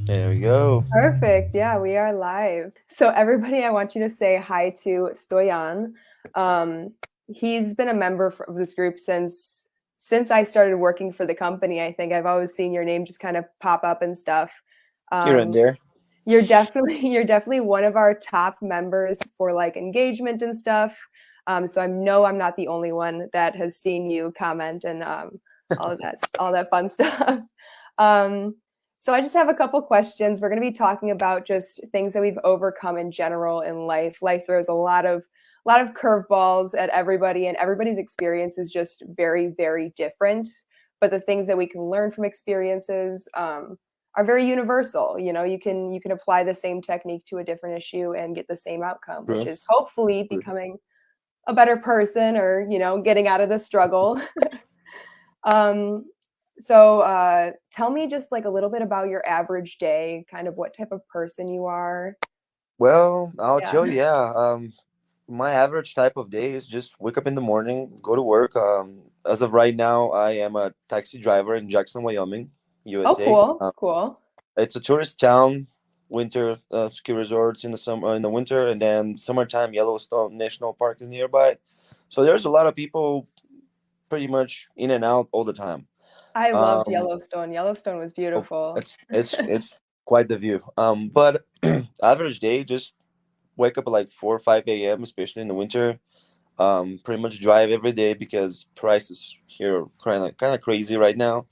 There we go. Perfect. Yeah, we are live. So everybody, I want you to say hi to Stoyan. Um, he's been a member of this group since I started working for the company. I think I've always seen your name just kind of pop up and stuff. Here and Um, there. you're definitely one of our top members for like engagement and stuff. So I know I'm not the only one that has seen you comment and all that fun stuff. Um, so I just have a couple questions. We're going to be talking about just things that we've overcome in general in life. Life throws a lot of curveballs at everybody, and everybody's experience is just very, very different. But the things that we can learn from experiences are very universal. You can apply the same technique to a different issue and get the same outcome, which True. is hopefully True. becoming a better person or getting out of the struggle. um, so tell me just like a little bit about your average day, kind of what type of person you are. Well, I'll Yeah. tell you, yeah. My average type of day is just wake up in the morning, go to work. As of right now, I am a taxi driver in Jackson, Wyoming, Oh, USA. cool, cool. It's a tourist town. Winter ski resorts in the summer, in the winter, and then summertime. Yellowstone National Park is nearby, so there's a lot of people pretty much in and out all the time. I loved Um, Yellowstone. Yellowstone was Oh, beautiful. it's quite the view. But average day, just wake up at like 4 or 5 a.m., especially in the winter. Pretty much drive every day because prices here are kind of crazy right now,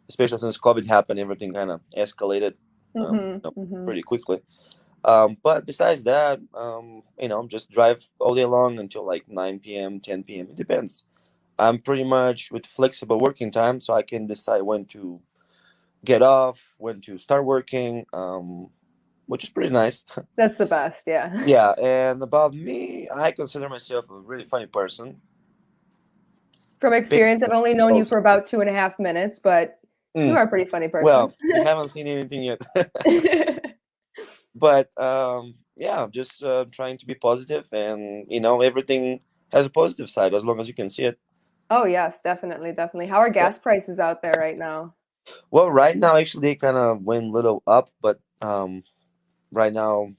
especially since COVID happened. Everything kind of escalated, Hmm, hmm. pretty quickly. But besides that, just drive all day long until like 9 p.m., 10 p.m. It depends. I'm pretty much with flexible working time, so I can decide when to get off, when to start working, which is pretty nice. That's the best. Yeah. Yeah, and about me, I consider myself a really funny person. From Big experience, I've only known you also. for about 2.5 minutes, but you Mm, are a pretty funny person. well, you haven't seen anything yet. But yeah, just trying to be positive, and everything has a positive side as long as you can see it. Oh, yes, definitely, definitely. How are Yeah. gas prices out there right now? Well, right now actually they kind of went a little up, but right now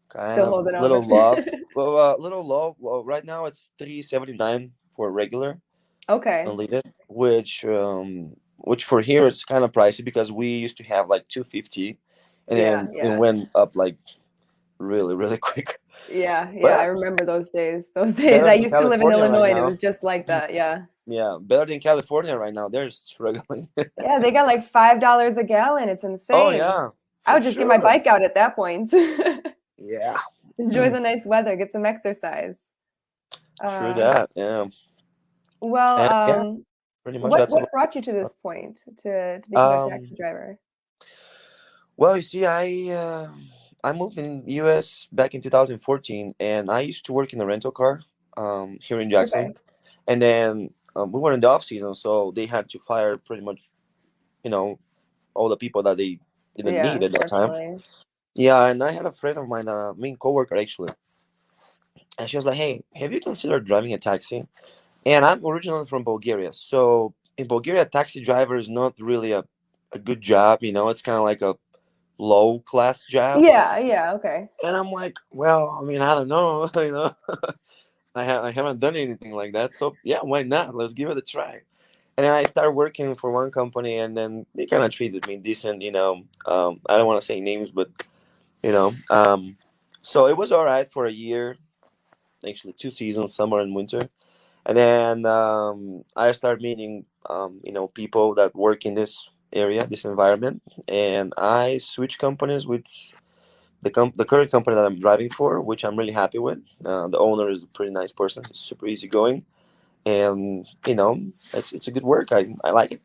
kind Still of holding on. little low. Well, little low. Well, right now it's 379 for regular Okay. unleaded, which for here it's kind of pricey because we used to have like 250, and Yeah, then it yeah. went up like really really quick. Yeah, yeah, I But remember those days. Those days. better I than used to live in California right Illinois and it now. was just like that. Yeah. Yeah, better than California right now. They're struggling. Yeah, they got like $5 a gallon. It's Oh insane. yeah, I for would just get my sure. bike out at that point. Yeah. Enjoy the nice weather, get some exercise. True Uh, that. Yeah. well, And yeah, pretty much what that's what about. brought you to this point to become a Um. taxi driver? Well, you see, I moved in U.S. back in 2014, and I used to work in a rental car here in Jackson, Okay. and then we were in the off season, so they had to fire pretty much you know all the people that they didn't Yeah, need at that time. unfortunately. Yeah, and I had a friend of mine, main coworker actually, and she was like, "Hey, have you considered driving a taxi?" And I'm originally from Bulgaria, so in Bulgaria, taxi driver is not really a good job. It's kind of like a low class job. Yeah, yeah, okay. And I'm like, well, I mean, I don't know, I haven't done anything like that, so yeah, why not? Let's give it a try. And then I started working for one company, and then they kind of treated me decent. I don't want to say names, but you know, um, so it was all right for a year, actually 2 seasons, summer and winter. And then I started meeting, people that work in this area, this environment, and I switched companies with the current company that I'm driving for, which I'm really happy with. The owner is a pretty nice person, super easygoing, and it's a good work. I like it.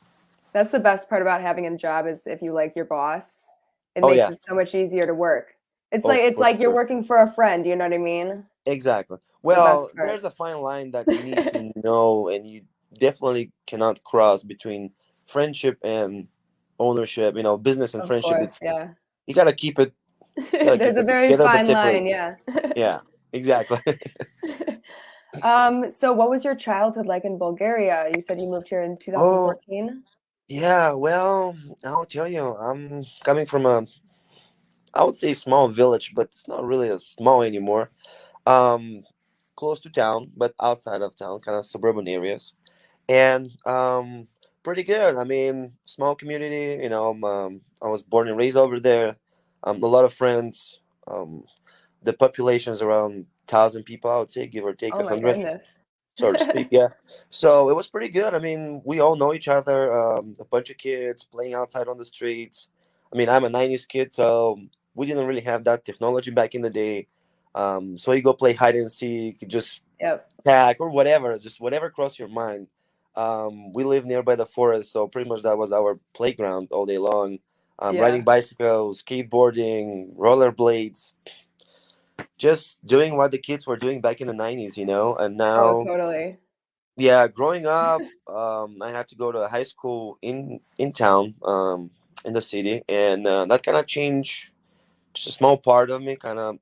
That's the best part about having a job is if you like your boss, it Oh makes yeah, it so much easier to work. It's oh like it's for like you're sure, working for a friend, you know what I mean? exactly. It's the best Well, part. there's a fine line that you need to know, and you definitely cannot cross between friendship and ownership. Business and Of friendship. course, It's yeah. you gotta keep it, There's a very together but fine line, separate. yeah. Yeah, exactly. So what was your childhood like in Bulgaria? You said you moved here in Oh, 2014? Yeah, well, I'll tell you, I'm coming from a, I would say small village, but it's not really a small anymore. Um, Close to town, but outside of town, kind of suburban areas, and pretty good. I mean, small community. I was born and raised over there. A lot of friends. The population is around 1,000 people, I would say, give or take Oh a my hundred, goodness. so to speak. Yeah. So it was pretty good. I mean, we all know each other. A bunch of kids playing outside on the streets. I mean, I'm a '90s kid, so we didn't really have that technology back in the day. So you go play hide and seek, just Yep. tag or whatever, just whatever crossed your mind. We live nearby the forest, so pretty much that was our playground all day long. Riding Yeah. bicycles, skateboarding, rollerblades, just doing what the kids were doing back in the '90s. And Oh, now, totally. yeah, growing up, I had to go to a high school in town, in the city, and that kind of changed just a small part of me. Kind of,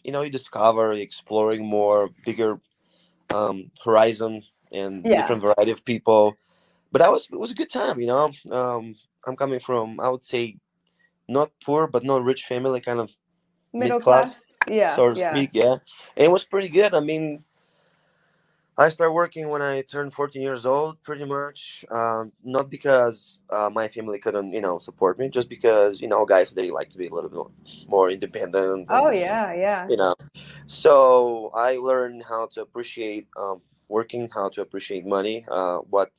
you discover, exploring more, bigger horizon and Yeah. different variety of people. But it was a good time. I'm coming from, I would say, not poor but not rich family, kind of mid Middle class, class. Yeah. so to Yeah. speak. Yeah, and it was pretty good. I mean, I started working when I turned 14 years old, pretty much. Not because my family couldn't, support me, just because, guys, they like to be a little bit more independent Oh and, yeah. Yeah. you know. So I learned how to appreciate working, how to appreciate money, what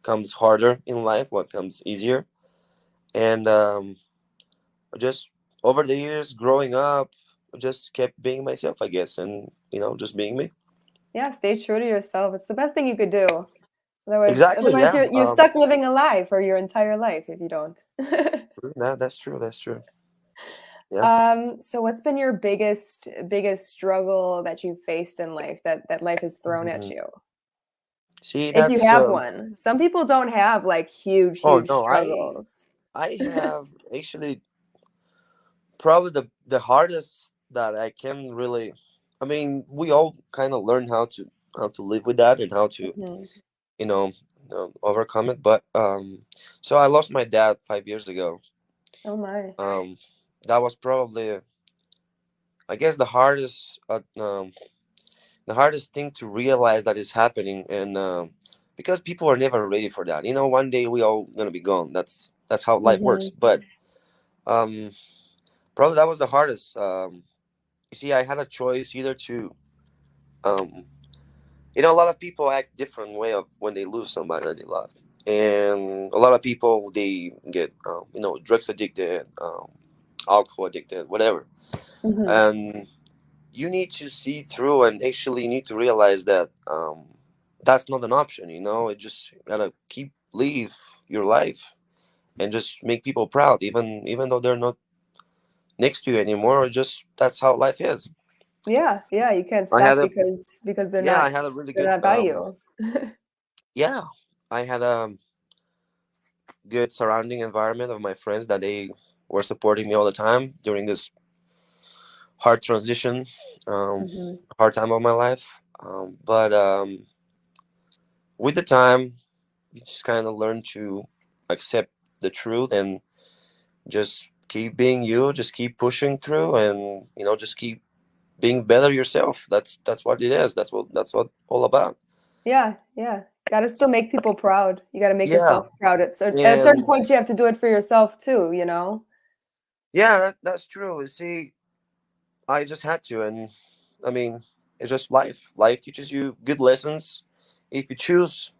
comes harder in life, what comes easier. And just over the years, growing up, I just kept being myself, I guess, and, just being me. Yeah. Stay true to yourself. It's the best thing you could do. Otherwise, Exactly, otherwise yeah. you're stuck living a lie for your entire life if you don't. That's true. That's true. Yeah. So what's been your biggest struggle that you've faced in life that life has thrown at Mhm. you? See, If you that's have one. Some people don't have like oh huge no, struggles. I have actually probably the hardest that I can really. I mean, we all kind of learn how to live with that and how to Mhm. you know overcome it. But so I lost my dad 5 years ago. Oh my. Um, that was probably, I guess, the hardest thing to realize that is happening, and because people are never ready for that. One day we all gonna be gone. That's how life works. Mhm. But um, probably that was the hardest. You see, I had a choice either to, um, a lot of people act different way of when they lose somebody that they love, and a lot of people they get, drugs addicted, alcohol addicted, whatever, Mhm. and you need to see through and actually need to realize that that's not an option. It just gotta keep live your life and just make people proud, even though they're not next to you anymore. Or just that's how life is. Yeah, yeah, you can't I had stop a because they're Yeah, I not had a really they're good not by you. yeah, I had a good surrounding environment of my friends that they were supporting me all the time during this hard transition, um, Mhm. hard time of my life. But with the time, you just kind of learn to accept the truth and just keep being you, just keep pushing through, and just keep being better yourself. That's what it is. That's what all about. Yeah, yeah. Gotta still make people proud. You gotta make Yeah, yourself proud. At a certain and point, you have to do it for yourself too, you know? yeah, that's true. You see, I just had to, and I mean, it's just life. Life teaches you good lessons if you choose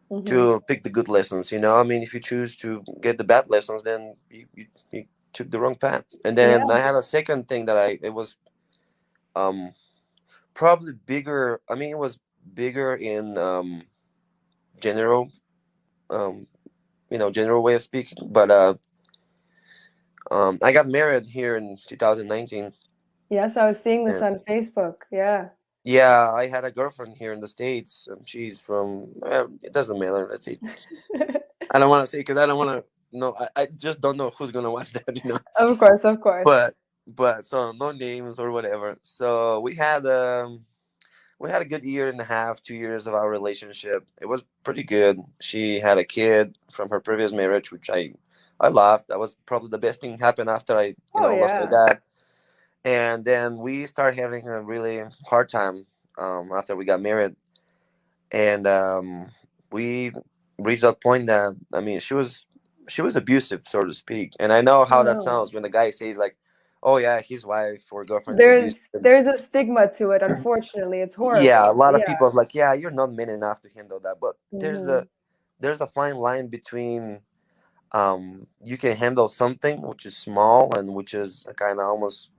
Mhm. to pick the good lessons. I mean, if you choose to get the bad lessons, then you took the wrong path. And then Yeah. I had a second thing that it was um probably bigger. I mean, it was bigger in general, um general way of speaking. But I got married here in 2019. Yes, I was seeing this And on Facebook. Yeah. yeah, I had a girlfriend here in the States. She's from, it doesn't matter. Let's see. I don't want to say because I don't want to. No, I just don't know who's gonna watch that. Of course, of course. But so no names or whatever. So we had a good year and a half, 2 years of our relationship. It was pretty good. She had a kid from her previous marriage, which I loved. That was probably the best thing happened after I, Oh lost my yeah. dad. And then we started having a really hard time after we got married, and we reached that point that, I mean, she was abusive, so to speak. And I know Oh how that no. sounds when the guy says like, "Oh yeah, his wife or girlfriend is abusive." There's a stigma to it, unfortunately. It's Yeah, a horrible. lot of Yeah. people's like, "Yeah, you're not man enough to handle that." But there's Hmm. a fine line between you can handle something which is small and which is kind of almost,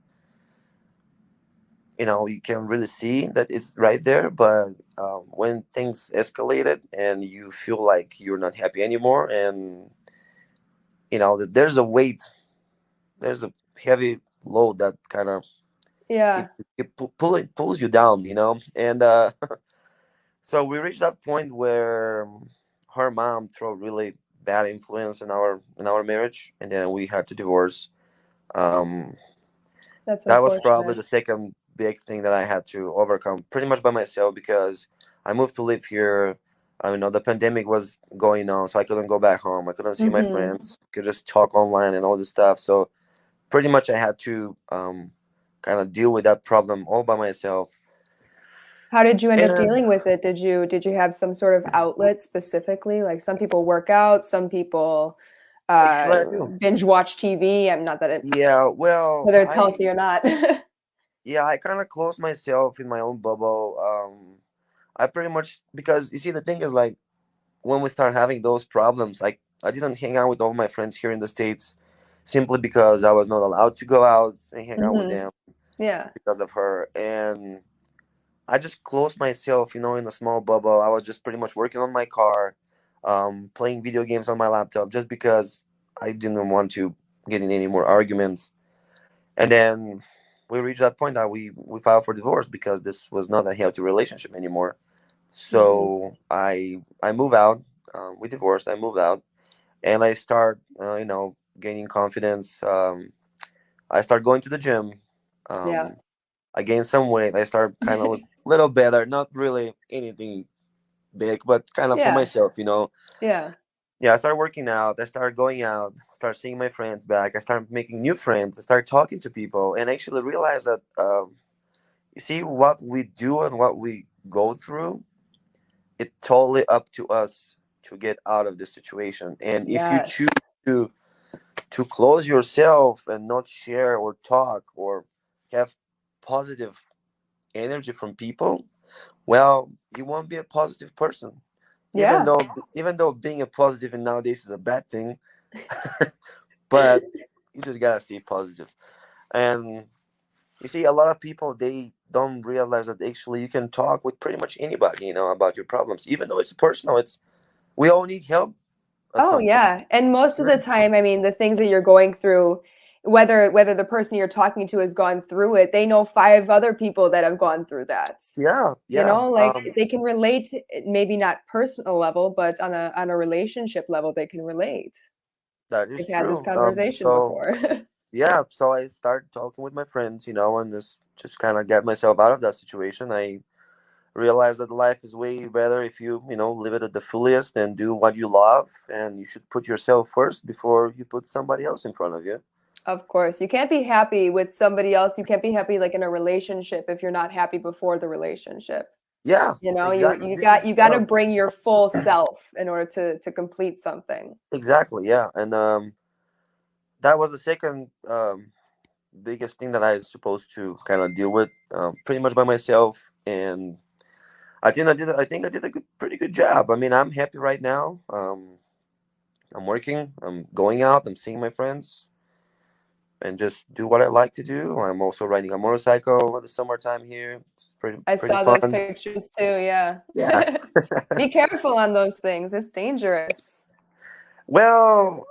you can really see that it's right there, but when things escalated and you feel like you're not happy anymore, and that there's a weight, there's a heavy load that kind of Yeah. pulls you down, and so we reached that point where her mom threw really bad influence in our marriage, and then we had to divorce. um That's that was probably unfortunate. the second big thing that I had to overcome pretty much by myself, because I moved to live here. The pandemic was going on, so I couldn't go back home. I couldn't see my Hmm. friends. Could just talk online and all this stuff. So pretty much I had to kind of deal with that problem all by myself. How did you end up And dealing with it? Did you have some sort of outlet specifically? Like some people work out, some people actually, I do. binge watch TV. I'm not that it, Yeah, well, whether it's I healthy or not. yeah, I kind of closed myself in my own bubble. I pretty much, because you see, the thing is like, when we start having those problems, like, I didn't hang out with all my friends here in the States simply because I was not allowed to go out and hang out with Hmm. them Yeah. because of her. And I just closed myself, in a small bubble. I was just pretty much working on my car, playing video games on my laptop, just because I didn't want to get in any more arguments. And then we reached that point that we filed for divorce because this was not a healthy relationship anymore. Hmm. So I move out. We divorced. I moved out, and I start gaining confidence. I start going to the gym. Yeah. Um, I gain some weight. I start kind of look a little better. Not really anything big, but kind of for Yeah. myself. Yeah. Yeah, I started working out. I started going out. Start seeing my friends back. I started making new friends. I started talking to people, and actually realized that you see what we do and what we go through. It's totally up to us to get out of this situation. And if you Yes. choose to close yourself and not share or talk or have positive energy from people, well, you won't be a positive person. Even Yeah. though even though being a positive in nowadays is a bad thing, but you just gotta stay positive. And you see, a lot of people, they don't realize that actually you can talk with pretty much anybody, about your problems, even though it's personal. It's We all need help at Oh some point. yeah. And most of the time, I mean, the things that you're going through, whether the person you're talking to has gone through it, they know five other people that have gone through that. Yeah, yeah. Like they can relate, maybe not personal level, but on a relationship level, they can relate. That is They've had this true. conversation So before. yeah, so I started talking with my friends, and just kind of get myself out of that situation. I realized that life is way better if you live it at the fullest and do what you love, and you should put yourself first before you put somebody else in front of you. Of course, you can't be happy with somebody else. You can't be happy like in a relationship if you're not happy before the relationship. Yeah, You exactly. you This got is you got to bring your full self in order to complete something. exactly, yeah. And that was the second biggest thing that I was supposed to kind of deal with, pretty much by myself. And I think I did a pretty good job. I mean, I'm happy right now. I'm working. I'm going out. I'm seeing my friends, and just do what I like to do. I'm also riding a motorcycle in the summertime here. It's pretty I pretty saw those fun. pictures too. Yeah. Yeah. Be careful on those things. It's dangerous. Well,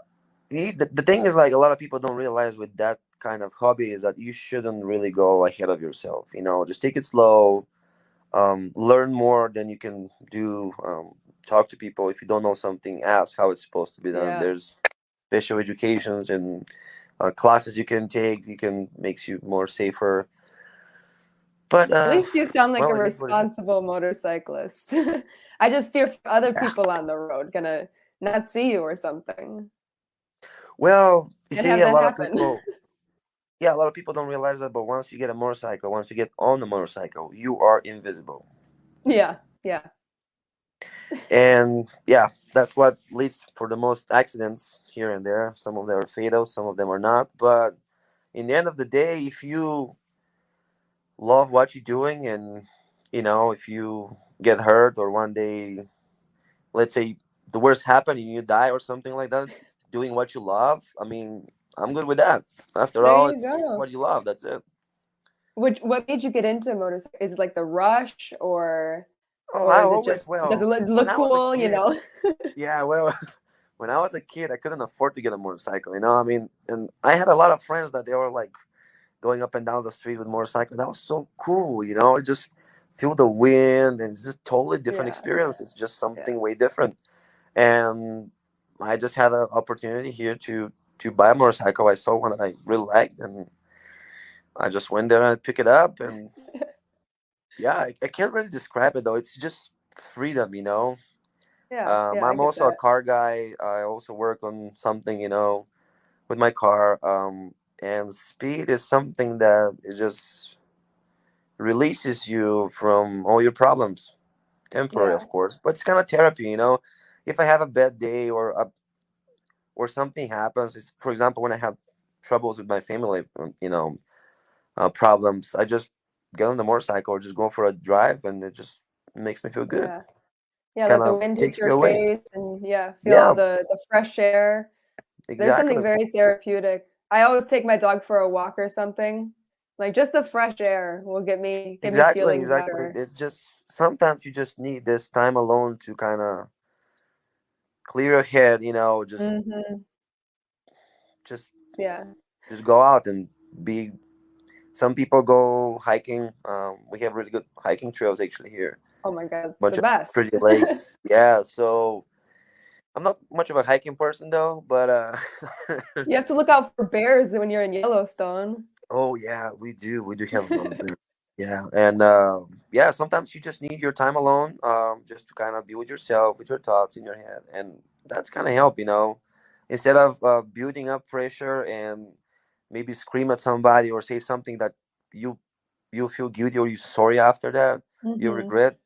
the thing is, like, a lot of people don't realize with that kind of hobby is that you shouldn't really go ahead of yourself. Just take it slow. Learn more than you can do. Talk to people. If you don't know something, ask how it's supposed to be done. Yeah. There's special educations and classes you can take. You can makes you more safer. But At least you sound like a well, it is what it is. responsible motorcyclist. I just fear for other people on the road gonna not see you or something. Well, you Can't see, have a that lot of happen. people, yeah, a lot of people don't realize that. But once you get a motorcycle, once you get on the motorcycle, you are invisible. Yeah, yeah, And yeah, that's what leads for the most accidents here and there. Some of them are fatal, some of them are not. But in the end of the day, if you love what you're doing, and if you get hurt or one day, let's say the worst happened and you die or something like that, doing what you love, I mean, I'm good with that. After there all, you it's go. what you love. That's it. What made you get into motorcycle? Is it like the rush, Oh, or I is it always, just does it well, when look I was a cool? You kid, know? yeah, well, when I was a kid, I couldn't afford to get a motorcycle. I mean, and I had a lot of friends that they were like going up and down the street with motorcycle. That was so cool. It just feel the wind, and it's just totally different Yeah, experience. It's just yeah, something way different. And I just had an opportunity here to buy a motorcycle. I saw one that I really liked, and I just went there and pick it up. And yeah, I can't really describe it though. It's just freedom. yeah, yeah. I I'm get also a that. car guy. I also work on something, with my car. And speed is something that is just releases you from all your problems. Temporary, Yeah. of course, but it's kind of therapy. If I have a bad day or something happens, for example, when I have troubles with my family, problems, I just get on the motorcycle or just go for a drive, and it just makes me feel good. Yeah. Yeah, Kind let the of wind hit takes your you away. face and yeah, feel Yeah, the fresh air. There's something exactly. very therapeutic. I always take my dog for a walk or something. Like just the fresh air will get me Exactly, feeling exactly. better. It's just sometimes you just need this time alone to kind of clear your head, Hmm. just Yeah. just go out and be. Some people go hiking. We have really good hiking trails actually here. Oh my God, the Bunch of best. pretty lakes. Yeah, so I'm not much of a hiking person though, but You have to look out for bears when you're in Yellowstone. oh yeah, we do have a lot of bears. Yeah, and yeah, sometimes you just need your time alone, just to kind of be with yourself, with your thoughts in your head, and that's kind of help. Instead of building up pressure and maybe scream at somebody or say something that you you feel guilty or you sorry after that, you Hmm. regret.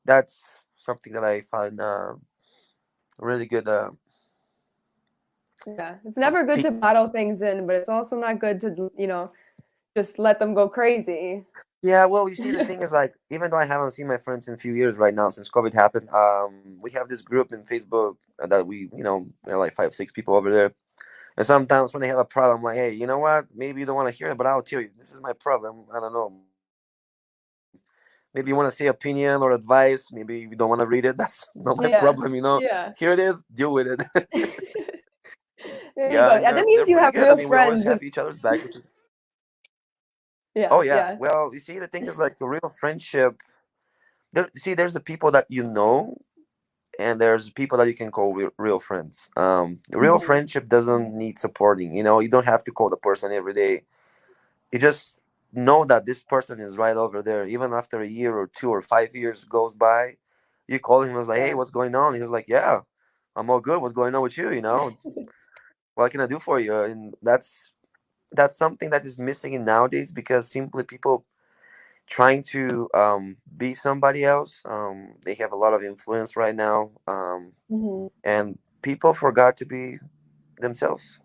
That's something that I find really good. Yeah, it's never good Pe- to bottle things in, but it's also not good to, just let them go crazy. yeah, well, you see, the thing is, like, even though I haven't seen my friends in a few years right now since COVID happened, we have this group in Facebook that there are like 5, 6 people over there. And sometimes when they have a problem, I'm like, hey, you know what? Maybe you don't want to hear it, but I'll tell you, this is my problem. I don't know. Maybe you want to say opinion or advice. Maybe you don't want to read it. That's not my problem. Yeah, Here it yeah. is. Deal with it. There you Yeah, go. and Yeah, that they're means you pretty have good. I real mean, we always friends. have each other's back, which is. Oh Yeah, yeah. yeah. Well, you see, the thing is, like, a real friendship. There's the people that you know, and there's people that you can call real friends. Real Mhm. friendship doesn't need supporting. You don't have to call the person every day. You just know that this person is right over there, even after a year or 2 or 5 years goes by. You call him and was like, "Hey, Yeah. what's going on?" He was like, "Yeah, I'm all good. What's going on with you? What can I do for you?" And that's something that is missing in nowadays, because simply people trying to be somebody else. They have a lot of influence right now, Mhm. and people forgot to be themselves,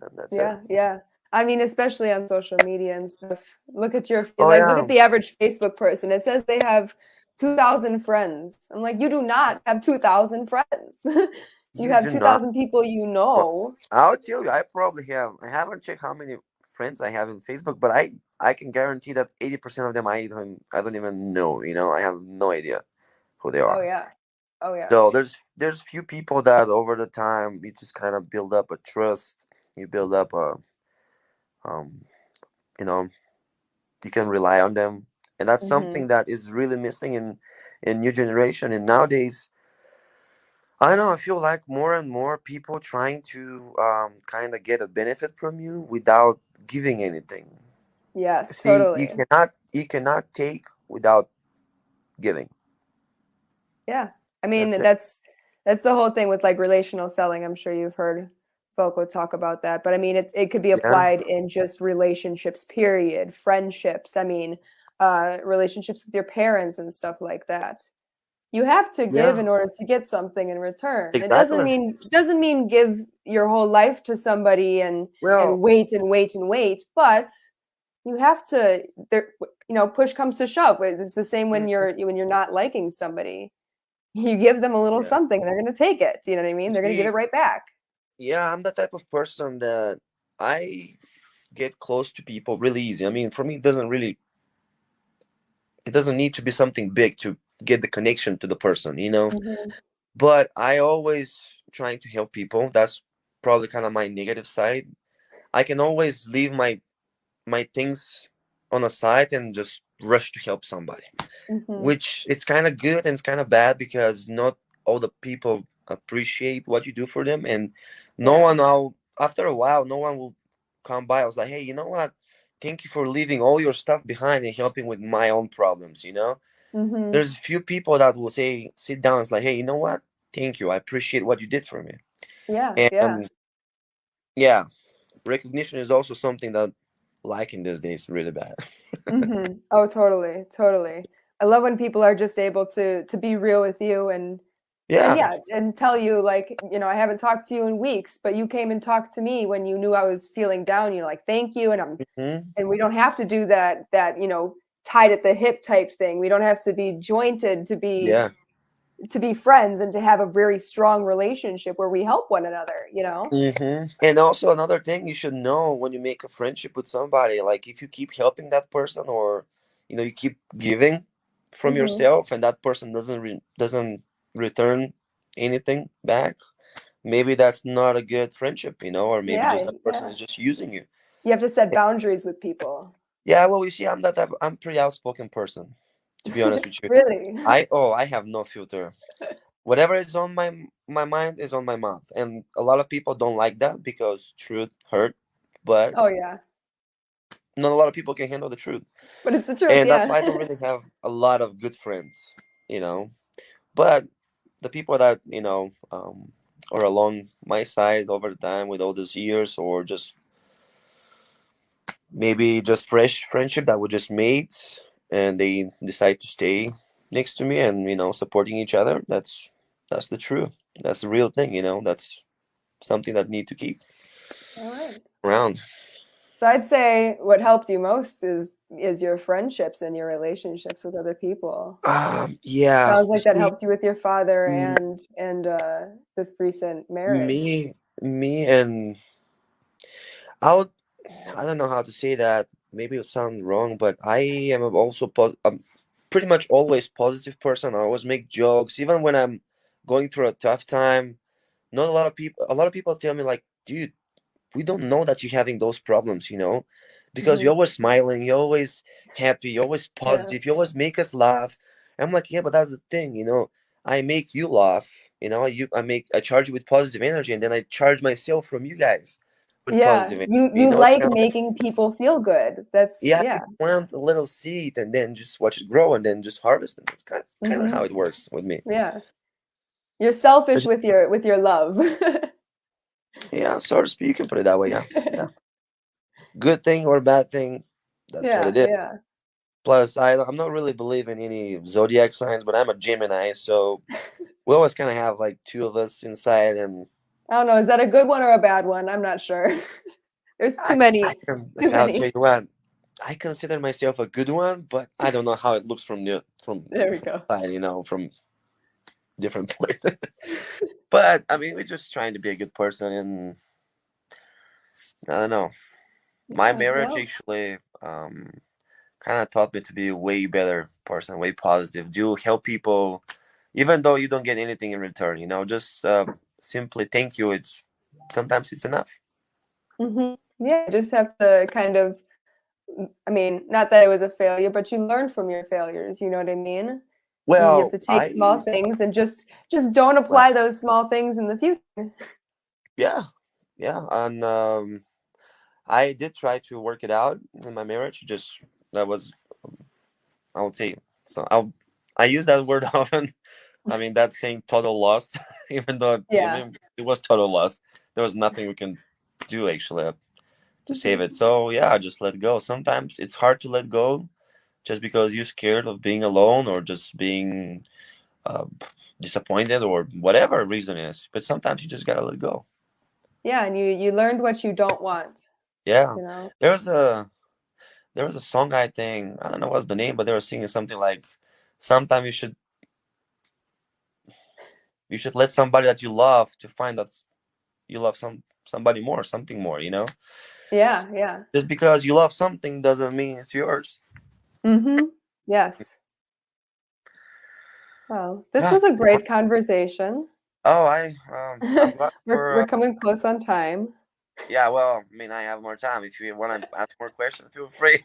and that's it. Yeah, yeah. I mean, especially on social media and stuff. Oh Look yeah, at the average Facebook person. It says they have 2,000 friends. I'm like, you do not have 2,000 friends. You you have do not. 2,000 people you Well, know. I'll tell you, I probably have. I haven't checked how many friends I have in Facebook, but I can guarantee that 80% of them I don't even know. I have no idea who they Oh are. yeah. Oh yeah. So there's few people that over the time you just kind of build up a trust. You build up a um you know you can rely on them, and that's Hmm. something that is really missing in new generation. And nowadays, I don't know, I feel like more and more people trying to kind of get a benefit from you without giving anything. Yes, See, you totally. cannot. you cannot take without giving. Yeah. I mean, That's it. that's the whole thing with like relational selling. I'm sure you've heard Foco talk about that. But I mean, it could be Yeah, applied in just relationships, period, friendships. I mean, relationships with your parents and stuff like that. You have to give yeah, in order to get something in return. It exactly. doesn't mean give your whole life to somebody and Well, wait and wait and wait, but you have to there push comes to shove. It's the same when mhm, you're not liking somebody. You give them a little yeah. something, they're going to take it. You know what I mean? You They're going to give see, it right back. yeah, I'm the type of person that I get close to people really easy. I mean, for me, it doesn't need to be something big to get the connection to the person, you know. Hmm. But I always trying to help people. That's probably kind of my negative side. I can always leave my things on a side and just rush to help somebody, Hmm. which it's kind of good and it's kind of bad because not all the people appreciate what you do for them, and no Yeah. one will, after a while, no one will come by. I was like, hey, you know what? Thank you for leaving all your stuff behind and helping with my own problems, you know? Hmm. There's a few people that will say, sit down, it's like, hey, you know what? Thank you. I appreciate what you did for me. Yeah. Yeah. And yeah, recognition is also something that like in these days really bad. Oh, totally, totally. I love when people are just able to be real with you and Yeah. yeah, and tell you like, I haven't talked to you in weeks, but you came and talked to me when you knew I was feeling down. You're like, thank you, Hmm. and we don't have to do that tied at the hip type thing. We don't have to be jointed Yeah. to be friends and to have a very strong relationship where we help one another. And also another thing you should know when you make a friendship with somebody, like if you keep helping that person, or you keep giving from Hmm. yourself, and that person doesn't return anything back, maybe that's not a good friendship, or maybe just Yeah, that person yeah. is just using you. You have to set boundaries with people. Yeah, well, you see, I'm pretty outspoken person, to be honest with you. Really? I have no filter. Whatever is on my mind is on my mouth, and a lot of people don't like that because truth hurt, but Oh yeah. not a lot of people can handle the truth, But it's the truth, and that's yeah. why I don't really have a lot of good friends, but the people that are along my side over the time with all those years, or just maybe just fresh friendship that we just made, and they decide to stay next to me and supporting each other. That's the truth. That's the real thing. That's something that need to keep All right. around. So I'd say what helped you most is your friendships and your relationships with other people. Yeah, Sounds you like that see, helped you with your father m- and this recent marriage. me, and I would, I don't know how to say that. Maybe it sounds wrong, but I am also I'm pretty much always positive person. I always make jokes, even when I'm going through a tough time. Not a lot of people tell me like, dude, we don't know that you're having those problems, because you're Hmm. always smiling, you're always happy, you're always Yeah. positive, you always make us laugh. I'm like, yeah, but that's the thing, I make you laugh, I charge you with positive energy, and then I charge myself from you guys with Yeah. positive energy. You It's like kind of like, making people feel good. That's yeah, you yeah. plant a little seed and then just watch it grow and then just harvest it. It's kind of Hmm. how it works with me. Yeah. You're selfish It's with your love. yeah, so to speak, you can put it that way. Yeah, yeah. Good thing or bad thing, that's what Yeah, it is. yeah. Plus, I'm not really believing any zodiac signs, but I'm a Gemini, so we always kind of have like two of us inside, and I don't know. Is that a good one or a bad one? I'm not sure. There's too I many. can. Too I'll tell many. you what, I consider myself a good one, but I don't know how it looks from the There we from go. side, from different point. But I mean, we're just trying to be a good person, and I don't know. My Yeah, marriage well, actually kind of taught me to be a way better person, way positive. Do help people, even though you don't get anything in return. Just simply thank you. It's sometimes it's enough. yeah, you just have to kind of, I mean, not that it was a failure, but you learn from your failures, you know what I mean? And you have Well, to take small things and just don't well, apply those small things in the future. yeah, yeah, and I did try to work it out in my marriage. Just that was I'll tell you. So I use that word often. I mean, that's saying total loss, even though Yeah. it was total loss. There was nothing we can do actually to save Mhm. it. So yeah, just let go. Sometimes it's hard to let go, just because you're scared of being alone or just being uh, disappointed or whatever reason is. But sometimes you just gotta let go. Yeah, and you learned what you don't want, Yeah, you know? there was a there was a song, I think, I don't know what's the name, but they were singing something like, "Sometimes you should let somebody that you love to find that you love somebody more, something more. You know, Yeah, yeah. just because you love something doesn't mean it's yours." Mhm. Yes. Well, this Ah, was a great conversation. oh, I'm glad We're for coming close on time. yeah. Well, I mean, I have more time. If you want to ask more questions, feel free.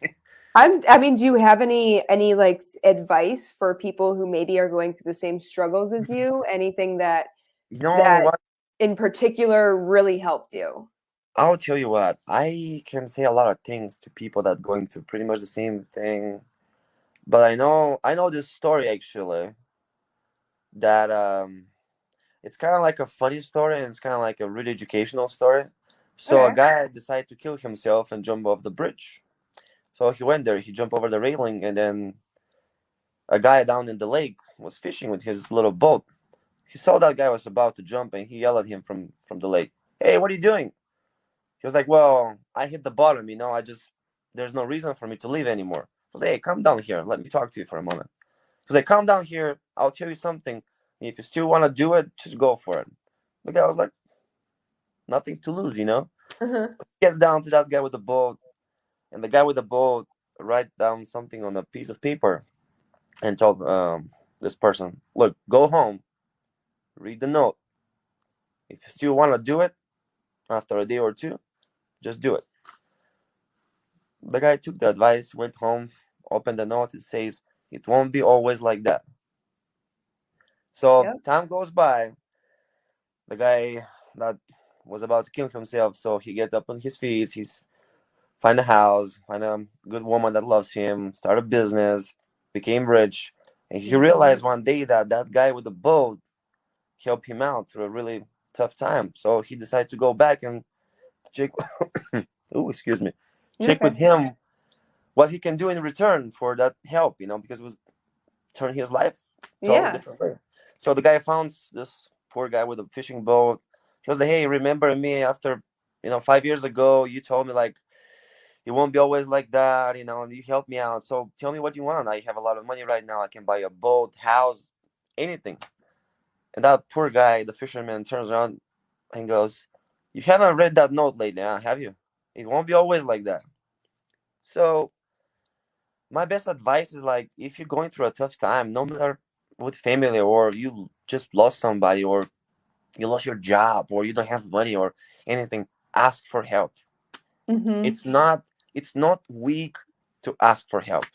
I mean, do you have any like advice for people who maybe are going through the same struggles as you? Anything that You know that what? in particular really helped you? I'll tell you what. I can say a lot of things to people that going through pretty much the same thing. But I know this story actually that it's kind of like a funny story and it's kind of like a really educational story. So a Okay. guy decided to kill himself and jump off the bridge. So he went there, he jumped over the railing, and then a guy down in the lake was fishing with his little boat. He saw that guy was about to jump and he yelled at him from the lake, "Hey, what are you doing?" He was like, "Well, I hit the bottom, there's no reason for me to leave anymore." I was like, "Hey, come down here. Let me talk to you for a moment." He was like, "Come down here. I'll tell you something. If you still want to do it, just go for it." The guy was like, "Nothing to lose." Uh-huh. He gets down to that guy with the boat, and the guy with the boat write down something on a piece of paper and told this person, "Look, go home, read the note. If you still want to do it after a day or two, just do it." The guy took the advice, went home, opened the note. It says, "It won't be always like that." So Yep. time goes by. The guy that was about to kill himself, so he gets up on his feet. He's find a house, find a good woman that loves him, start a business, became rich, and he Mhm. realized one day that that guy with the boat helped him out through a really tough time. So he decided to go back and check. Oh, excuse me, check with Okay. him what he can do in return for that help. Because it was turn his life totally Yeah. different way. So the guy found this poor guy with a fishing boat. He was like, "Hey, remember me after 5 years ago? You told me like it won't be always like that, and you helped me out. So tell me what you want. I have a lot of money right now. I can buy a boat, house, anything." And that poor guy, the fisherman, turns around and goes, "You haven't read that note lately, huh? Have you? It won't be always like that." So my best advice is like, if you're going through a tough time, no matter with family or you just lost somebody or you lost your job or you don't have money or anything, ask for help. Mhm. It's not weak to ask for help.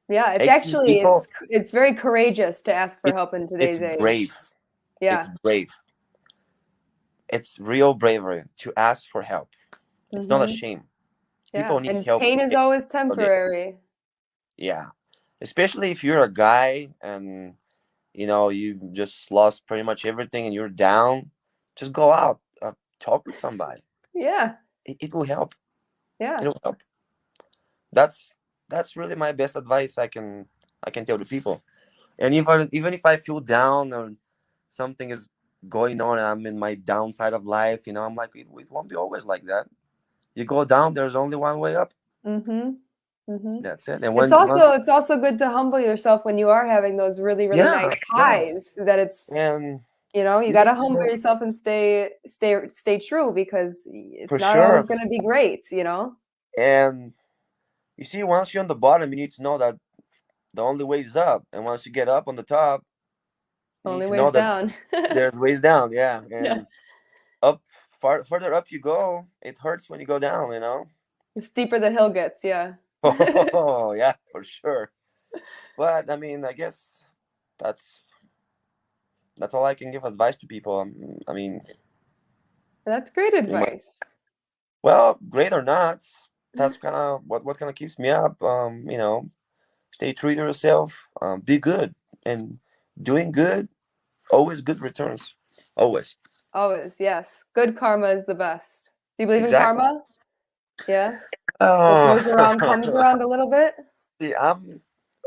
Yeah, it's Actually, actually people, it's very courageous to ask for it, help in it's today's brave. age. It's Yeah. brave. It's real bravery to ask for help. It's not a Mhm. shame. People Yeah, need and help pain is every always single day. temporary. Yeah, especially if you're a guy and you just lost pretty much everything and you're down. Just go out, talk with somebody. Yeah. It will help. It Yeah. will help. That's really my best advice I can tell the people. And even if I feel down or something is going on and I'm in my downside of life, I'm like, it won't be always like that. You go down, there's only one way up. Mhm. Mhm. That's it. And It's when also once, it's also good to humble yourself when you are having those really, really yeah, nice yeah, highs that and you you gotta need to humble know yourself and stay true because it's for not always sure. gonna be great. And you see, once you're on the bottom, you need to know that the only way is up. And once you get up on the top, you need Only to know ways that down. there's ways down. Yeah, Yeah. and further up you go, it hurts when you go down. The steeper the hill gets, yeah. Oh yeah, for sure. But I mean, I guess that's that's all I can give advice to people. I mean, That's great pretty much. advice. Well, great or not, that's kind of what kind of keeps me up. stay true to yourself, be good, and doing good, always good returns, always. Always, yes. Good karma is the best. Do you believe in Exactly. karma? Yeah. What goes around comes Oh, around a little bit. see, I'm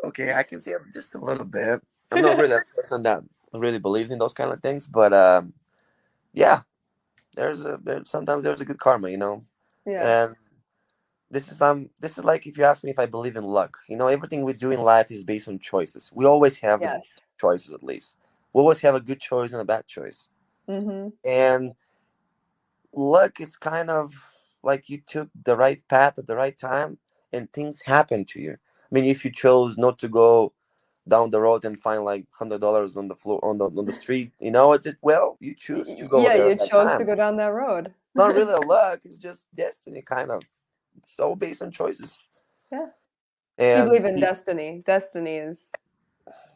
okay. I can see it just a little bit. I'm not really that person that really believes in those kind of things, but yeah, sometimes there's a good karma, Yeah. and this is like if you ask me if I believe in luck. Everything we do in life is based on choices. We always have Yes. choices, at least. We always have a good choice and a bad choice. Mm-hmm. And luck is kind of like you took the right path at the right time and things happen to you. I mean, if you chose not to go down the road and find like $100 on the floor on the street, well, you choose to go Yeah, there you at that chose to time. go down that road. Not really a luck, it's just destiny, kind of. It's all based on choices. Yeah. So you And believe in destiny.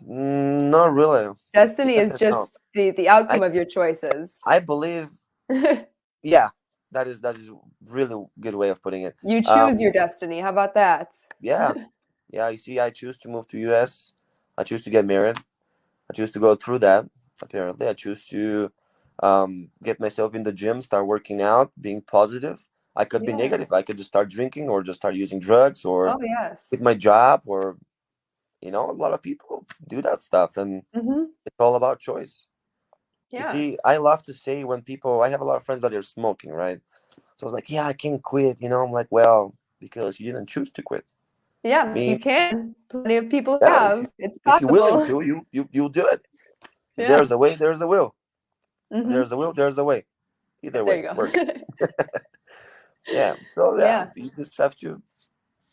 not really. Destiny Yes is and no. just the I outcome of your choices. I believe, yeah, that is really good way of putting it. You choose your Um, destiny. How about that? yeah, yeah. You see, I choose to move to US. I choose to get married. I choose to go through that. Apparently, I choose to get myself in the gym, start working out, being positive. I could be Yeah. negative. I could just start drinking or just start using drugs or Oh, yes. quit my job or a lot of people do that stuff, and Mm-hmm. it's all about choice. You Yeah. see, I love to say when people, I have a lot of friends that are smoking, right? So I was like, yeah, I can't quit. I'm like, well, because you didn't choose to quit. Yeah, you Me, can. Plenty of people yeah, if you have. It's if you're willing possible. to, you'll do it. If Yeah. there's a way, there's a will. If Mm-hmm. there's a will, there's a way. Either There way you works. go. Yeah. So yeah, Yeah. you just have to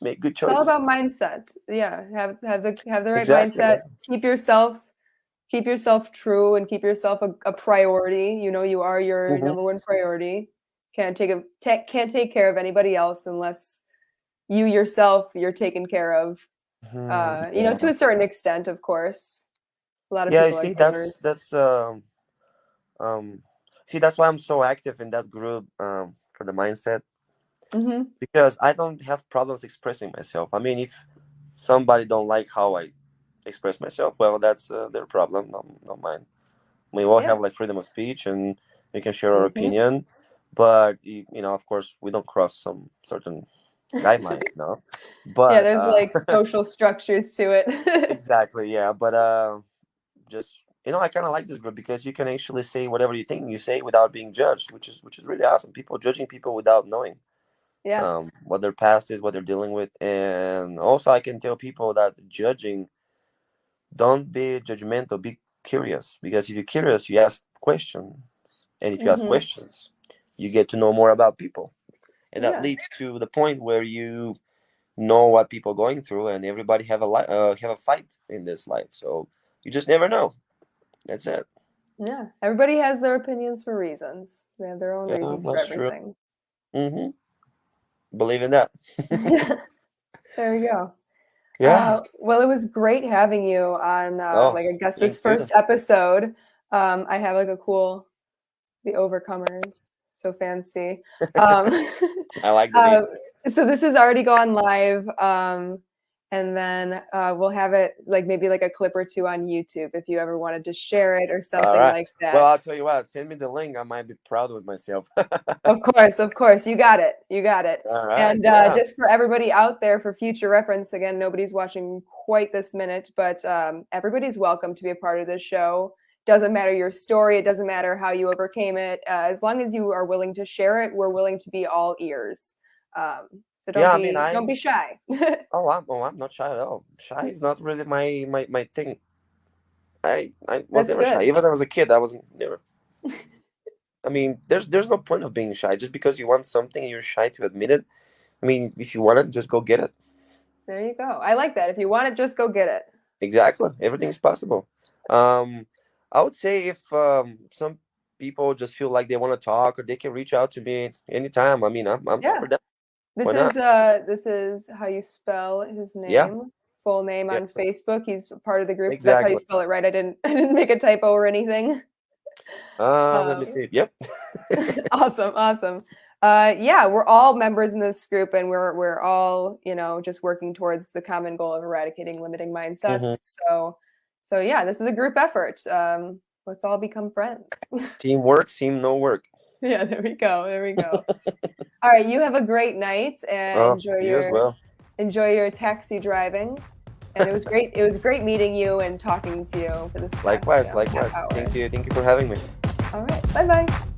make good It's all choices. about mindset. Yeah. Have the right Exactly. mindset. Keep yourself true and keep yourself a priority. You are your Hmm. number one priority. Can't take care of anybody else unless you yourself you're taken care of. To Yeah. a certain extent, of course. A lot of Yeah. You people are see, that's givers. that's um. See, that's why I'm so active in that group for the mindset, Mm-hmm. because I don't have problems expressing myself. I mean, if somebody don't like how I express myself, well, that's their problem, not mine. We all Yeah. have like freedom of speech, and we can share our Mm-hmm. opinion, but of course, we don't cross some certain guidelines, no. Yeah, But there's like social structures to it. exactly, yeah. But just I kind of like this group because you can actually say whatever you think you say without being judged, which is really awesome. People judging people without knowing Yeah. what their past is, what they're dealing with. And also, I can tell people that judging, don't be judgmental, be curious. Because if you're curious, you ask questions. And if you ask Mm-hmm. questions, you get to know more about people. And that Yeah. leads to the point where you know what people are going through, and everybody have a fight in this life. So you just never know. That's it. Yeah. Everybody has their opinions for reasons. They have their own Yeah, reasons for that's true. everything. Hmm. Believe in that. Yeah. There you go. Yeah. Well, it was great having you on, Oh, like, I guess thank this you. first episode. I have like the Overcomers, so fancy. Um, I like the name. uh, so this has already gone live, and then we'll have it like maybe like a clip or two on YouTube if you ever wanted to share it or All something right. like Well, that. I'll tell you what. Send me the link. I might be proud with myself. Of course, you got it, you got it. All right. And Yeah. just for everybody out there, for future reference, again, nobody's watching quite this minute, but everybody's welcome to be a part of this show. Doesn't matter your story, it doesn't matter how you overcame it. As long as you are willing to share it, we're willing to be all ears. So don't Yeah. I mean, be don't be shy. I'm not shy at all. Shy is not really my thing. I was That's never shy. good. Even when I was a kid, I wasn't never. I mean, there's no point of being shy. Just because you want something, you're shy to admit it. I mean, if you want it, just go get it. There you go. I like that. If you want it, just go get it. Exactly. Everything is possible. Um, I would say if some people just feel like they want to talk, or they can reach out to me anytime. I mean, I'm Yeah. super down. This Why is not? this is how you spell his Yeah. name, full name Yeah. on Facebook. He's part of the group. That's how you Exactly. spell it, right? I didn't I didn't make a typo or anything. Let me Um, see. Yep. awesome, awesome. Yeah, we're all members in this group, and we're all, just working towards the common goal of eradicating limiting mindsets. So yeah, this is a group effort. Let's all become friends. Teamwork, seem no work. Yeah, there we go. All right, you have a great night and You as well. enjoy your taxi driving. And it was great. It was great meeting you and talking to you for this. Likewise. Half hour. Thank you for having me. All right. Bye-bye.